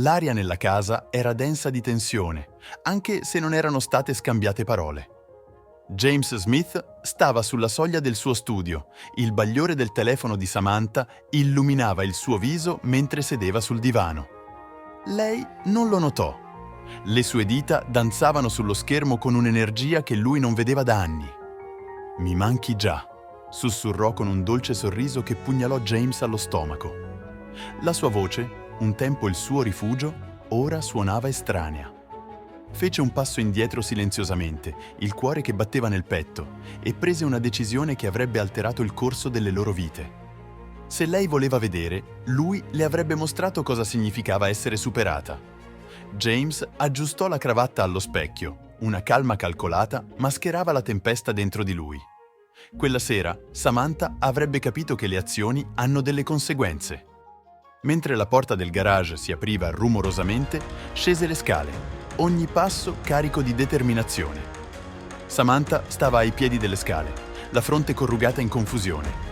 l'aria nella casa era densa di tensione, anche se non erano state scambiate parole. James Smith stava sulla soglia del suo studio. Il bagliore del telefono di Samantha illuminava il suo viso mentre sedeva sul divano. Lei non lo notò. Le sue dita danzavano sullo schermo con un'energia che lui non vedeva da anni. «Mi manchi già», sussurrò con un dolce sorriso che pugnalò James allo stomaco. La sua voce, un tempo il suo rifugio, ora suonava estranea. Fece un passo indietro silenziosamente, il cuore che batteva nel petto, e prese una decisione che avrebbe alterato il corso delle loro vite. Se lei voleva vedere, lui le avrebbe mostrato cosa significava essere superata. James aggiustò la cravatta allo specchio. Una calma calcolata mascherava la tempesta dentro di lui. Quella sera, Samantha avrebbe capito che le azioni hanno delle conseguenze. Mentre la porta del garage si apriva rumorosamente, scese le scale, ogni passo carico di determinazione. Samantha stava ai piedi delle scale, la fronte corrugata in confusione.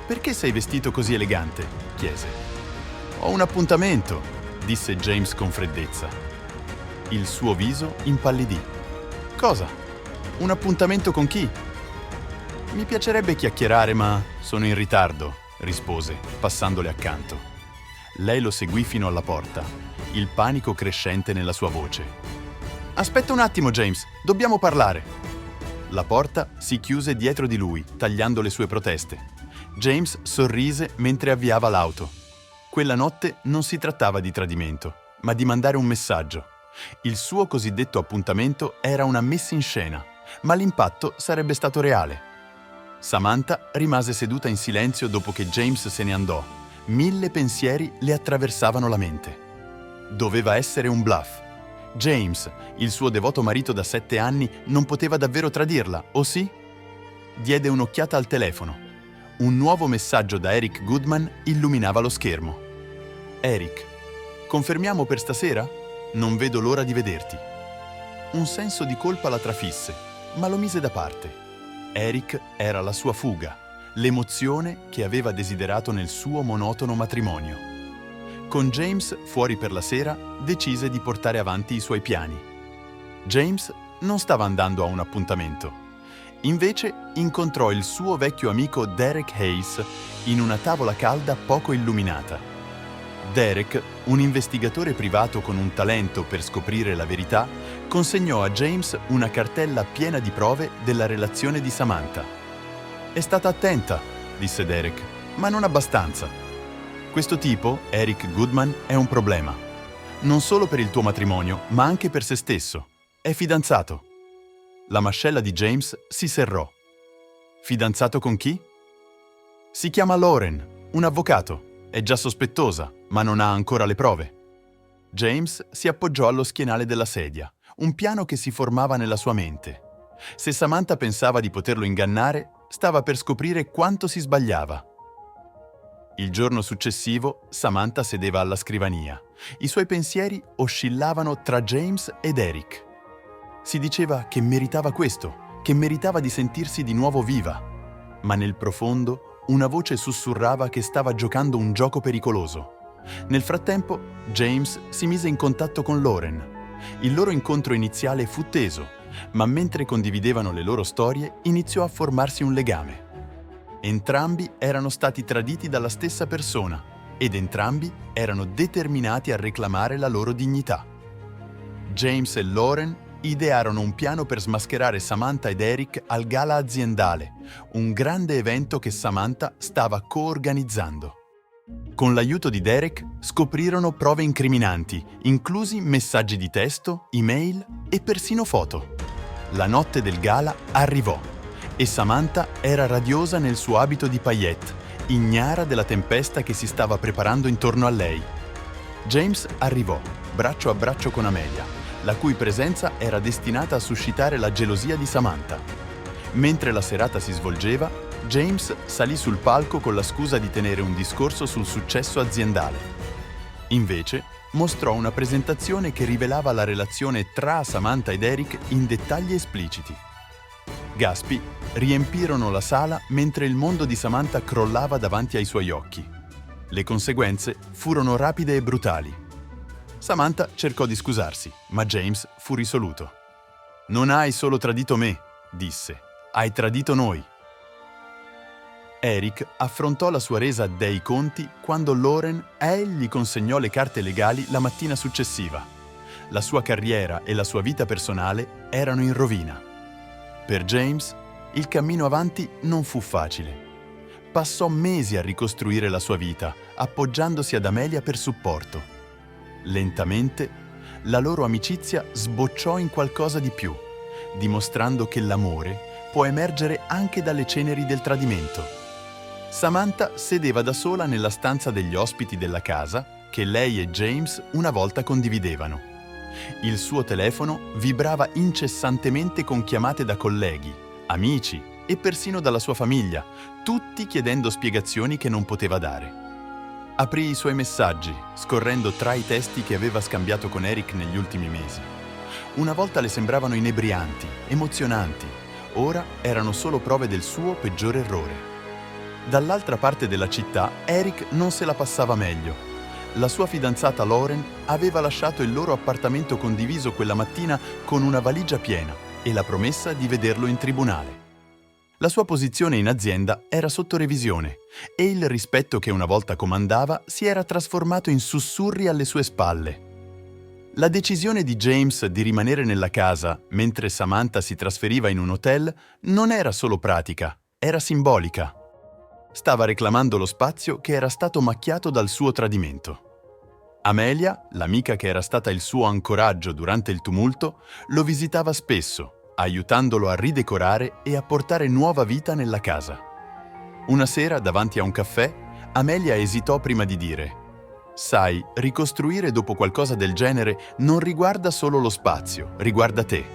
«Perché sei vestito così elegante?» chiese. «Ho un appuntamento», disse James con freddezza. Il suo viso impallidì. «Cosa? Un appuntamento con chi?» «Mi piacerebbe chiacchierare, ma sono in ritardo», rispose, passandole accanto. Lei lo seguì fino alla porta, il panico crescente nella sua voce. «Aspetta un attimo, James, dobbiamo parlare!» La porta si chiuse dietro di lui, tagliando le sue proteste. James sorrise mentre avviava l'auto. Quella notte non si trattava di tradimento, ma di mandare un messaggio. Il suo cosiddetto appuntamento era una messa in scena, ma l'impatto sarebbe stato reale. Samantha rimase seduta in silenzio dopo che James se ne andò. 1000 pensieri le attraversavano la mente. Doveva essere un bluff. James, il suo devoto marito da 7 anni, non poteva davvero tradirla, o sì? Diede un'occhiata al telefono. Un nuovo messaggio da Eric Goodman illuminava lo schermo. «Eric, confermiamo per stasera? Non vedo l'ora di vederti». Un senso di colpa la trafisse, ma lo mise da parte. Eric era la sua fuga, l'emozione che aveva desiderato nel suo monotono matrimonio. Con James fuori per la sera, decise di portare avanti i suoi piani. James non stava andando a un appuntamento. Invece incontrò il suo vecchio amico Derek Hayes in una tavola calda poco illuminata. Derek, un investigatore privato con un talento per scoprire la verità, consegnò a James una cartella piena di prove della relazione di Samantha. «È stata attenta», disse Derek, «ma non abbastanza. Questo tipo, Eric Goodman, è un problema. Non solo per il tuo matrimonio, ma anche per se stesso. È fidanzato». La mascella di James si serrò. «Fidanzato con chi?» «Si chiama Lauren, un avvocato. È già sospettosa, ma non ha ancora le prove». James si appoggiò allo schienale della sedia, un piano che si formava nella sua mente. Se Samantha pensava di poterlo ingannare, stava per scoprire quanto si sbagliava. Il giorno successivo, Samantha sedeva alla scrivania. I suoi pensieri oscillavano tra James ed Eric. Si diceva che meritava questo, che meritava di sentirsi di nuovo viva. Ma nel profondo, una voce sussurrava che stava giocando un gioco pericoloso. Nel frattempo, James si mise in contatto con Lauren. Il loro incontro iniziale fu teso, ma mentre condividevano le loro storie, iniziò a formarsi un legame. Entrambi erano stati traditi dalla stessa persona ed entrambi erano determinati a reclamare la loro dignità. James e Lauren idearono un piano per smascherare Samantha ed Eric al gala aziendale, un grande evento che Samantha stava coorganizzando. Con l'aiuto di Derek scoprirono prove incriminanti, inclusi messaggi di testo, email e persino foto. La notte del gala arrivò e Samantha era radiosa nel suo abito di paillette, ignara della tempesta che si stava preparando intorno a lei. James arrivò, braccio a braccio con Amelia, la cui presenza era destinata a suscitare la gelosia di Samantha. Mentre la serata si svolgeva, James salì sul palco con la scusa di tenere un discorso sul successo aziendale. Invece, mostrò una presentazione che rivelava la relazione tra Samantha ed Eric in dettagli espliciti. Gaspi riempirono la sala mentre il mondo di Samantha crollava davanti ai suoi occhi. Le conseguenze furono rapide e brutali. Samantha cercò di scusarsi, ma James fu risoluto. «Non hai solo tradito me», disse, «hai tradito noi». Eric affrontò la sua resa dei conti quando Lauren gli consegnò le carte legali la mattina successiva. La sua carriera e la sua vita personale erano in rovina. Per James, il cammino avanti non fu facile. Passò mesi a ricostruire la sua vita, appoggiandosi ad Amelia per supporto. Lentamente, la loro amicizia sbocciò in qualcosa di più, dimostrando che l'amore può emergere anche dalle ceneri del tradimento. Samantha sedeva da sola nella stanza degli ospiti della casa che lei e James una volta condividevano. Il suo telefono vibrava incessantemente con chiamate da colleghi, amici e persino dalla sua famiglia, tutti chiedendo spiegazioni che non poteva dare. Aprì i suoi messaggi, scorrendo tra i testi che aveva scambiato con Eric negli ultimi mesi. Una volta le sembravano inebrianti, emozionanti, ora erano solo prove del suo peggiore errore. Dall'altra parte della città, Eric non se la passava meglio. La sua fidanzata Lauren aveva lasciato il loro appartamento condiviso quella mattina con una valigia piena e la promessa di vederlo in tribunale. La sua posizione in azienda era sotto revisione e il rispetto che una volta comandava si era trasformato in sussurri alle sue spalle. La decisione di James di rimanere nella casa mentre Samantha si trasferiva in un hotel non era solo pratica, era simbolica. Stava reclamando lo spazio che era stato macchiato dal suo tradimento. Amelia, l'amica che era stata il suo ancoraggio durante il tumulto, lo visitava spesso, aiutandolo a ridecorare e a portare nuova vita nella casa. Una sera, davanti a un caffè, Amelia esitò prima di dire: «Sai, ricostruire dopo qualcosa del genere non riguarda solo lo spazio, riguarda te».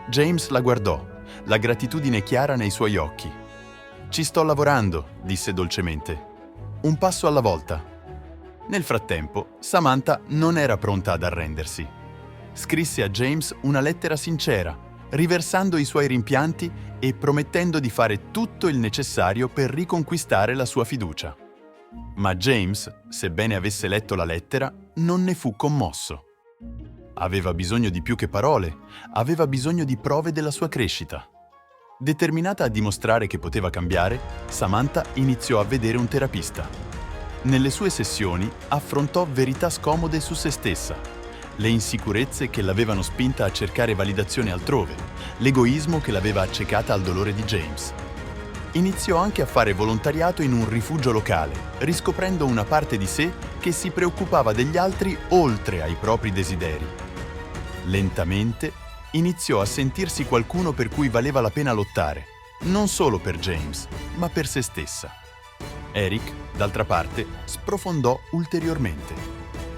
James la guardò, la gratitudine chiara nei suoi occhi. «Ci sto lavorando», disse dolcemente. «Un passo alla volta». Nel frattempo, Samantha non era pronta ad arrendersi. Scrisse a James una lettera sincera, riversando i suoi rimpianti e promettendo di fare tutto il necessario per riconquistare la sua fiducia. Ma James, sebbene avesse letto la lettera, non ne fu commosso. Aveva bisogno di più che parole, aveva bisogno di prove della sua crescita. Determinata a dimostrare che poteva cambiare, Samantha iniziò a vedere un terapista. Nelle sue sessioni affrontò verità scomode su se stessa, le insicurezze che l'avevano spinta a cercare validazione altrove, l'egoismo che l'aveva accecata al dolore di James. Iniziò anche a fare volontariato in un rifugio locale, riscoprendo una parte di sé che si preoccupava degli altri oltre ai propri desideri. Lentamente iniziò a sentirsi qualcuno per cui valeva la pena lottare, non solo per James, ma per se stessa. Eric, d'altra parte, sprofondò ulteriormente.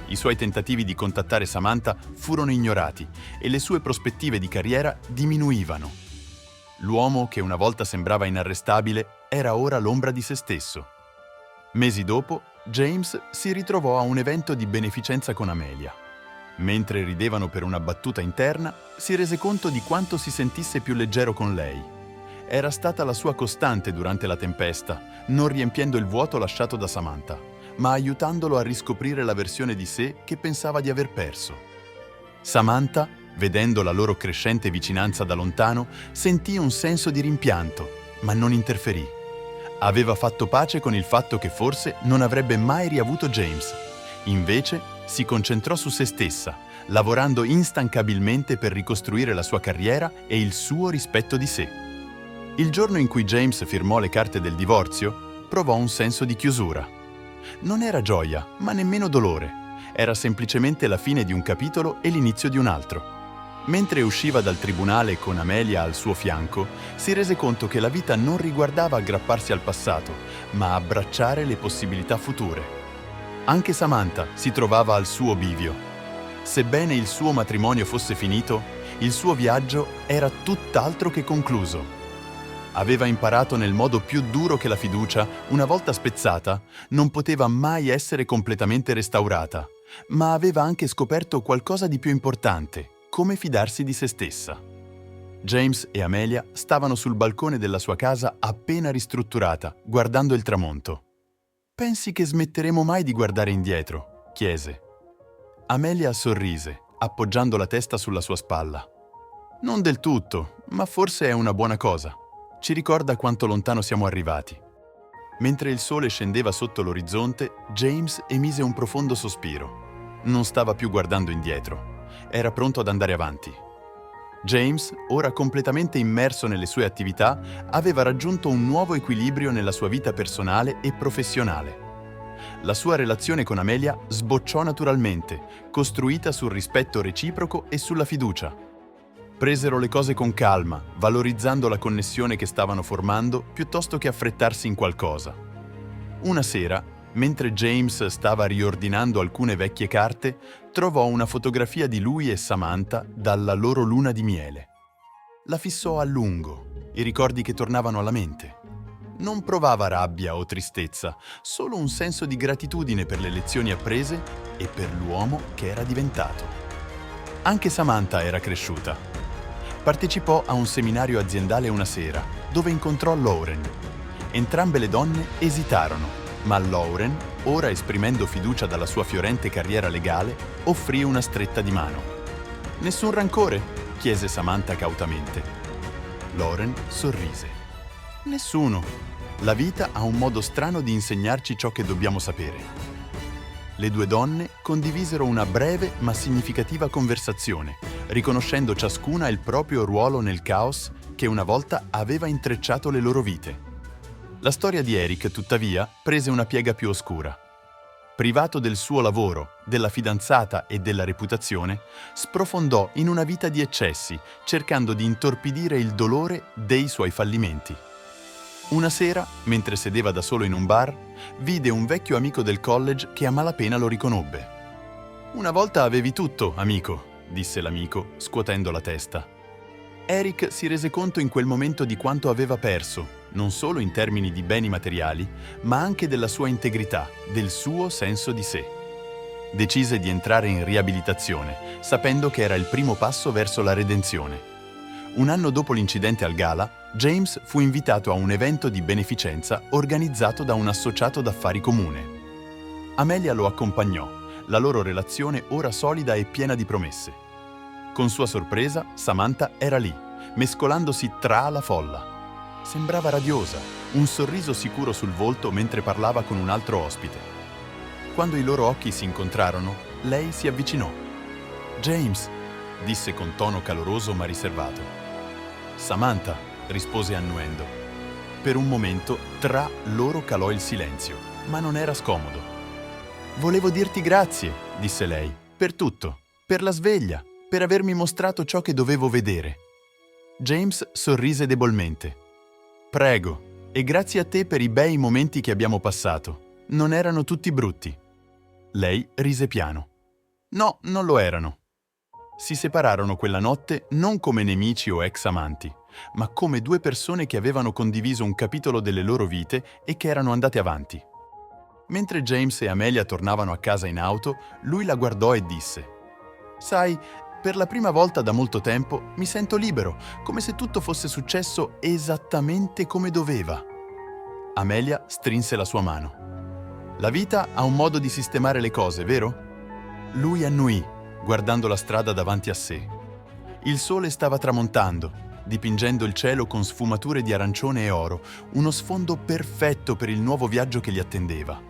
I suoi tentativi di contattare Samantha furono ignorati e le sue prospettive di carriera diminuivano. L'uomo che una volta sembrava inarrestabile era ora l'ombra di se stesso. Mesi dopo, James si ritrovò a un evento di beneficenza con Amelia. Mentre ridevano per una battuta interna, si rese conto di quanto si sentisse più leggero con lei. Era stata la sua costante durante la tempesta, non riempiendo il vuoto lasciato da Samantha, ma aiutandolo a riscoprire la versione di sé che pensava di aver perso. Samantha, vedendo la loro crescente vicinanza da lontano, sentì un senso di rimpianto, ma non interferì. Aveva fatto pace con il fatto che forse non avrebbe mai riavuto James. Invece, si concentrò su se stessa, lavorando instancabilmente per ricostruire la sua carriera e il suo rispetto di sé. Il giorno in cui James firmò le carte del divorzio, provò un senso di chiusura. Non era gioia, ma nemmeno dolore. Era semplicemente la fine di un capitolo e l'inizio di un altro. Mentre usciva dal tribunale con Amelia al suo fianco, si rese conto che la vita non riguardava aggrapparsi al passato, ma abbracciare le possibilità future. Anche Samantha si trovava al suo bivio. Sebbene il suo matrimonio fosse finito, il suo viaggio era tutt'altro che concluso. Aveva imparato nel modo più duro che la fiducia, una volta spezzata, non poteva mai essere completamente restaurata, ma aveva anche scoperto qualcosa di più importante, come fidarsi di se stessa. James e Amelia stavano sul balcone della sua casa appena ristrutturata, guardando il tramonto. «Pensi che smetteremo mai di guardare indietro?» chiese. Amelia sorrise, appoggiando la testa sulla sua spalla. Non del tutto, ma forse è una buona cosa. Ci ricorda quanto lontano siamo arrivati. Mentre il sole scendeva sotto l'orizzonte, James emise un profondo sospiro. Non stava più guardando indietro. Era pronto ad andare avanti. James, ora completamente immerso nelle sue attività, aveva raggiunto un nuovo equilibrio nella sua vita personale e professionale. La sua relazione con Amelia sbocciò naturalmente, costruita sul rispetto reciproco e sulla fiducia. Presero le cose con calma, valorizzando la connessione che stavano formando piuttosto che affrettarsi in qualcosa. Una sera, mentre James stava riordinando alcune vecchie carte, trovò una fotografia di lui e Samantha dalla loro luna di miele. La fissò a lungo, i ricordi che tornavano alla mente. Non provava rabbia o tristezza, solo un senso di gratitudine per le lezioni apprese e per l'uomo che era diventato. Anche Samantha era cresciuta. Partecipò a un seminario aziendale una sera, dove incontrò Lauren. Entrambe le donne esitarono, ma Lauren, ora esprimendo fiducia dalla sua fiorente carriera legale, offrì una stretta di mano. «Nessun rancore?» chiese Samantha cautamente. Lauren sorrise. «Nessuno. La vita ha un modo strano di insegnarci ciò che dobbiamo sapere». Le due donne condivisero una breve ma significativa conversazione, riconoscendo ciascuna il proprio ruolo nel caos che una volta aveva intrecciato le loro vite. La storia di Eric, tuttavia, prese una piega più oscura. Privato del suo lavoro, della fidanzata e della reputazione, sprofondò in una vita di eccessi, cercando di intorpidire il dolore dei suoi fallimenti. Una sera, mentre sedeva da solo in un bar, vide un vecchio amico del college che a malapena lo riconobbe. «Una volta avevi tutto, amico», disse l'amico, scuotendo la testa. Eric si rese conto in quel momento di quanto aveva perso, non solo in termini di beni materiali, ma anche della sua integrità, del suo senso di sé. Decise di entrare in riabilitazione, sapendo che era il primo passo verso la redenzione. Un anno dopo l'incidente al gala, James fu invitato a un evento di beneficenza organizzato da un associato d'affari comune. Amelia lo accompagnò, la loro relazione ora solida e piena di promesse. Con sua sorpresa, Samantha era lì, mescolandosi tra la folla. Sembrava radiosa, un sorriso sicuro sul volto mentre parlava con un altro ospite. Quando i loro occhi si incontrarono, lei si avvicinò. «James», disse con tono caloroso ma riservato. «Samantha», rispose annuendo. Per un momento tra loro calò il silenzio, ma non era scomodo. «Volevo dirti grazie», disse lei, «per tutto, per la sveglia, per avermi mostrato ciò che dovevo vedere». James sorrise debolmente. «Prego, e grazie a te per i bei momenti che abbiamo passato. Non erano tutti brutti». Lei rise piano. «No, non lo erano». Si separarono quella notte non come nemici o ex amanti, ma come due persone che avevano condiviso un capitolo delle loro vite e che erano andate avanti. Mentre James e Amelia tornavano a casa in auto, lui la guardò e disse: «Sai, per la prima volta da molto tempo mi sento libero, come se tutto fosse successo esattamente come doveva». Amelia strinse la sua mano. «La vita ha un modo di sistemare le cose, vero?» Lui annuì, guardando la strada davanti a sé. Il sole stava tramontando, dipingendo il cielo con sfumature di arancione e oro, uno sfondo perfetto per il nuovo viaggio che li attendeva.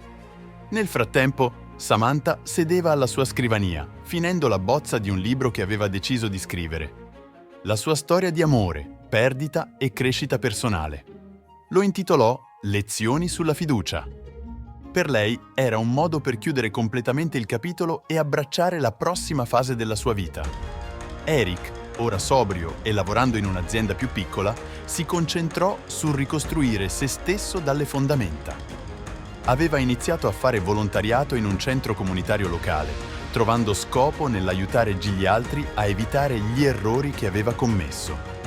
Nel frattempo, Samantha sedeva alla sua scrivania, finendo la bozza di un libro che aveva deciso di scrivere. La sua storia di amore, perdita e crescita personale. Lo intitolò «Lezioni sulla fiducia». Per lei era un modo per chiudere completamente il capitolo e abbracciare la prossima fase della sua vita. Eric, ora sobrio e lavorando in un'azienda più piccola, si concentrò sul ricostruire se stesso dalle fondamenta. Aveva iniziato a fare volontariato in un centro comunitario locale, trovando scopo nell'aiutare gli altri a evitare gli errori che aveva commesso.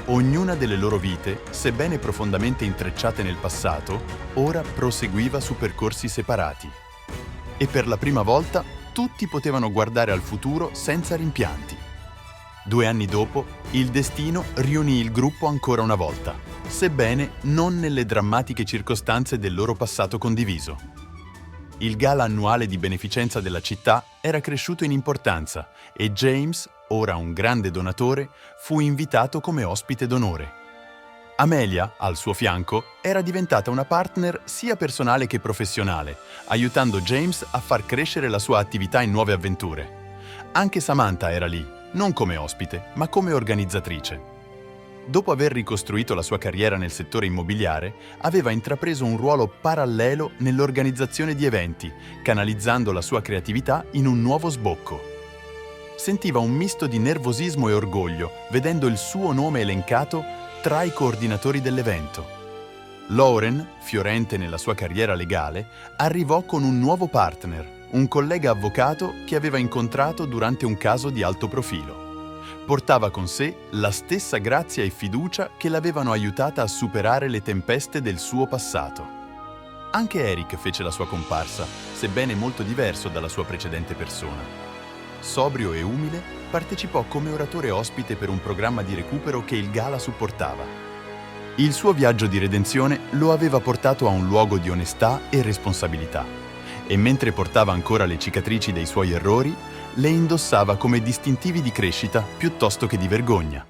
Ognuna delle loro vite, sebbene profondamente intrecciate nel passato, ora proseguiva su percorsi separati. E per la prima volta tutti potevano guardare al futuro senza rimpianti. 2 anni dopo, il destino riunì il gruppo ancora una volta, sebbene non nelle drammatiche circostanze del loro passato condiviso. Il gala annuale di beneficenza della città era cresciuto in importanza e James, ora un grande donatore, fu invitato come ospite d'onore. Amelia, al suo fianco, era diventata una partner sia personale che professionale, aiutando James a far crescere la sua attività in nuove avventure. Anche Samantha era lì, non come ospite, ma come organizzatrice. Dopo aver ricostruito la sua carriera nel settore immobiliare, aveva intrapreso un ruolo parallelo nell'organizzazione di eventi, canalizzando la sua creatività in un nuovo sbocco. Sentiva un misto di nervosismo e orgoglio, vedendo il suo nome elencato tra i coordinatori dell'evento. Lauren, fiorente nella sua carriera legale, arrivò con un nuovo partner, un collega avvocato che aveva incontrato durante un caso di alto profilo. Portava con sé la stessa grazia e fiducia che l'avevano aiutata a superare le tempeste del suo passato. Anche Eric fece la sua comparsa, sebbene molto diverso dalla sua precedente persona. Sobrio e umile, partecipò come oratore ospite per un programma di recupero che il gala supportava. Il suo viaggio di redenzione lo aveva portato a un luogo di onestà e responsabilità, e mentre portava ancora le cicatrici dei suoi errori, le indossava come distintivi di crescita piuttosto che di vergogna.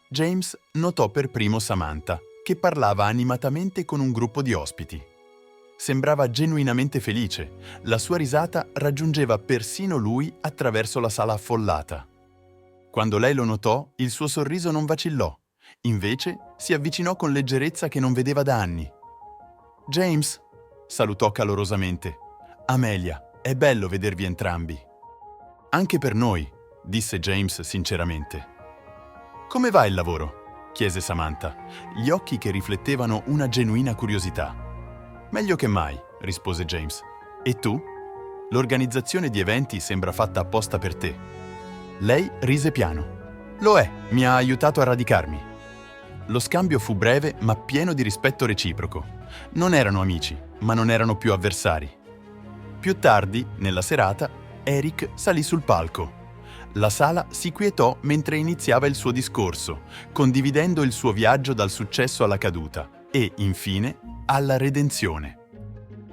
James notò per primo Samantha, che parlava animatamente con un gruppo di ospiti. Sembrava genuinamente felice, la sua risata raggiungeva persino lui attraverso la sala affollata. Quando lei lo notò, il suo sorriso non vacillò, invece si avvicinò con leggerezza che non vedeva da anni. «James», salutò calorosamente, «Amelia, è bello vedervi entrambi». «Anche per noi», disse James sinceramente. «Come va il lavoro?» chiese Samantha, gli occhi che riflettevano una genuina curiosità. «Meglio che mai», rispose James. «E tu?» «L'organizzazione di eventi sembra fatta apposta per te». Lei rise piano. «Lo è, mi ha aiutato a radicarmi». Lo scambio fu breve ma pieno di rispetto reciproco. Non erano amici, ma non erano più avversari. Più tardi, nella serata, Eric salì sul palco. La sala si quietò mentre iniziava il suo discorso, condividendo il suo viaggio dal successo alla caduta e, infine, alla redenzione.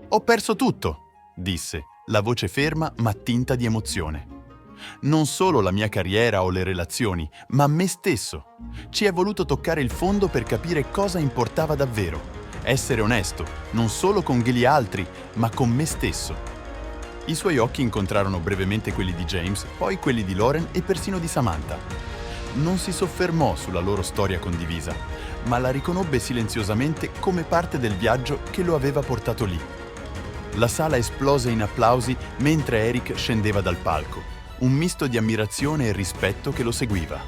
«Ho perso tutto», disse, la voce ferma ma tinta di emozione. «Non solo la mia carriera o le relazioni, ma me stesso. Ci è voluto toccare il fondo per capire cosa importava davvero. Essere onesto, non solo con gli altri, ma con me stesso». I suoi occhi incontrarono brevemente quelli di James, poi quelli di Lauren e persino di Samantha. Non si soffermò sulla loro storia condivisa, ma la riconobbe silenziosamente come parte del viaggio che lo aveva portato lì. La sala esplose in applausi mentre Eric scendeva dal palco, un misto di ammirazione e rispetto che lo seguiva.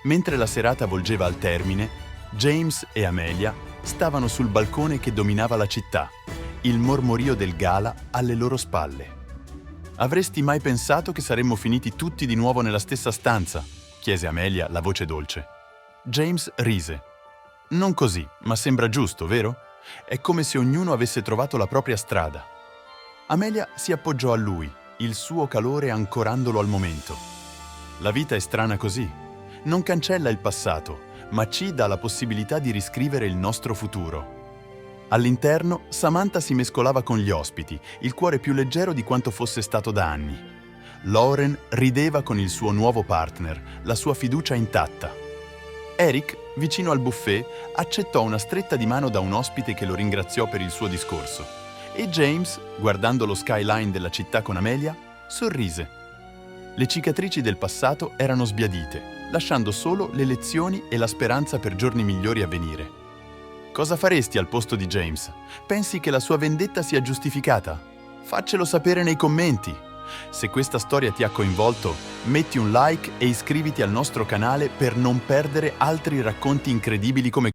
Mentre la serata volgeva al termine, James e Amelia stavano sul balcone che dominava la città, il mormorio del gala alle loro spalle. «Avresti mai pensato che saremmo finiti tutti di nuovo nella stessa stanza?» chiese Amelia, la voce dolce. James rise. «Non così, ma sembra giusto, vero? È come se ognuno avesse trovato la propria strada». Amelia si appoggiò a lui, il suo calore ancorandolo al momento. «La vita è strana così. Non cancella il passato, ma ci dà la possibilità di riscrivere il nostro futuro». All'interno, Samantha si mescolava con gli ospiti, il cuore più leggero di quanto fosse stato da anni. Lauren rideva con il suo nuovo partner, la sua fiducia intatta. Eric, vicino al buffet, accettò una stretta di mano da un ospite che lo ringraziò per il suo discorso. E James, guardando lo skyline della città con Amelia, sorrise. Le cicatrici del passato erano sbiadite, lasciando solo le lezioni e la speranza per giorni migliori a venire. Cosa faresti al posto di James? Pensi che la sua vendetta sia giustificata? Faccelo sapere nei commenti. Se questa storia ti ha coinvolto, metti un like e iscriviti al nostro canale per non perdere altri racconti incredibili come